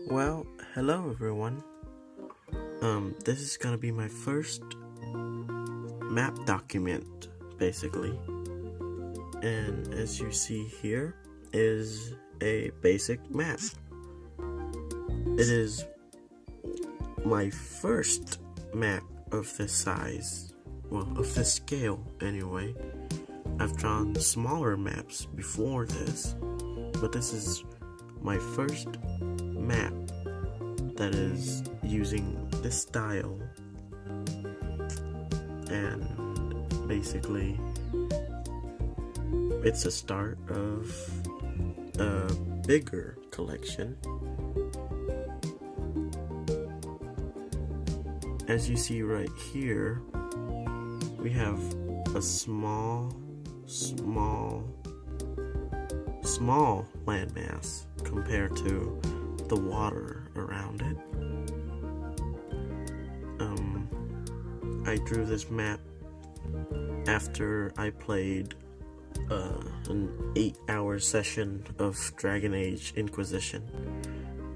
Well, hello everyone. This is gonna be my first map document, basically. And as you see here is a basic map. It is my first map of this size, well, of this scale anyway. I've drawn smaller maps before this, but this is my first map that is using this style, and basically it's a start of a bigger collection. As you see right here, we have a small landmass compared to the water around it. I drew this map after I played an 8-hour session of Dragon Age Inquisition.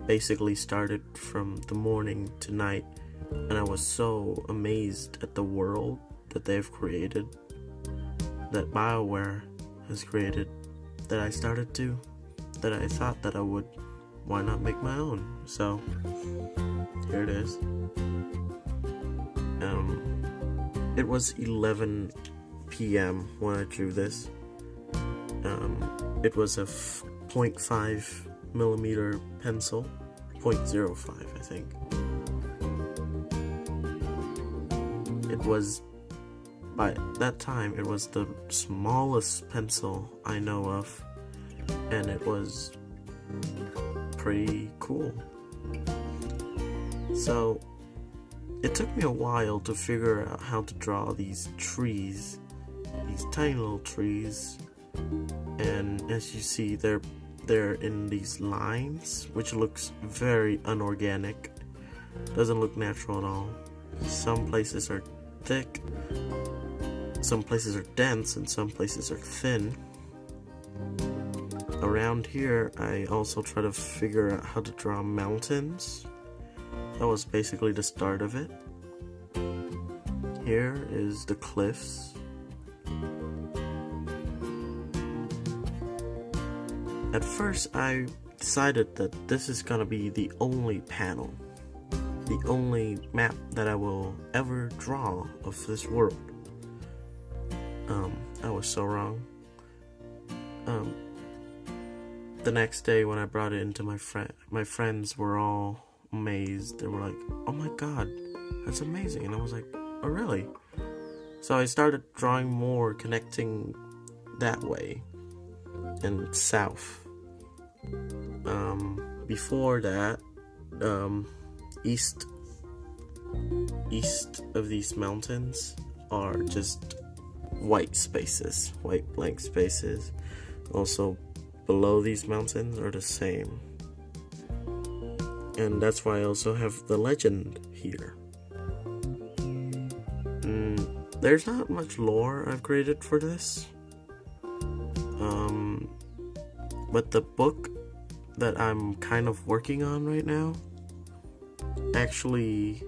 Basically started from the morning to night, and I was so amazed at the world that they've created, that BioWare has created, that I thought that I would, why not make my own? So here it is. It was 11 p.m. when I drew this. It was a 0.5 millimeter pencil, 0.05 I think. It was, by that time, it was the smallest pencil I know of, and it was pretty cool. So it took me a while to figure out how to draw these trees, these tiny little trees, and as you see, they're in these lines, which looks very unorganic. Doesn't look natural at all. Some places are thick, some places are dense, and some places are thin. Around here, I also try to figure out how to draw mountains. That was basically the start of it. Here is the cliffs. At first, I decided that this is gonna be the only panel, the only map that I will ever draw of this world. I was so wrong. The next day when I brought it into my friends were all amazed. They were like, "Oh my god, that's amazing." And I was like, "Oh really?" So I started drawing more, connecting that way and south. Before that, east of these mountains are just white spaces, white blank spaces. Also below these mountains are the same, and that's why I also have the legend here. There's not much lore I've created for this, but the book that I'm kind of working on right now actually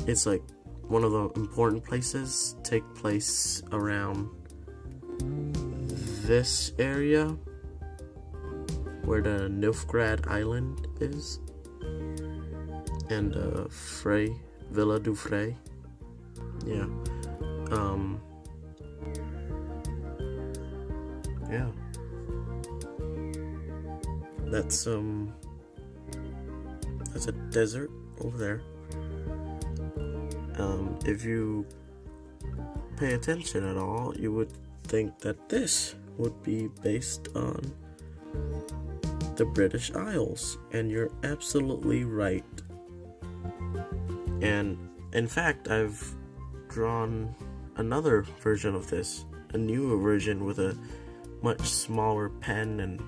it's like one of the important places take place around this area where the Nilfgaard Island is, and Villa du Frey. Yeah. Yeah. That's a desert over there. If you pay attention at all, you would think that this would be based on the British Isles, and you're absolutely right. And in fact, I've drawn another version of this, a newer version with a much smaller pen, and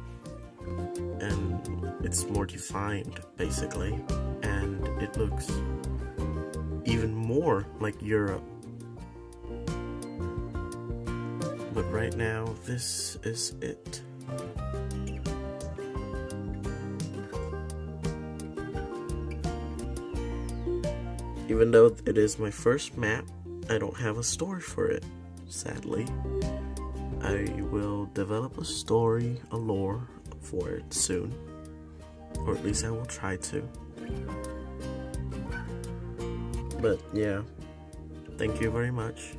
it's more defined basically, and it looks even more like Europe. But right now, this is it. Even though it is my first map, I don't have a story for it, sadly. I will develop a story, a lore for it soon. Or at least I will try to. But yeah, thank you very much.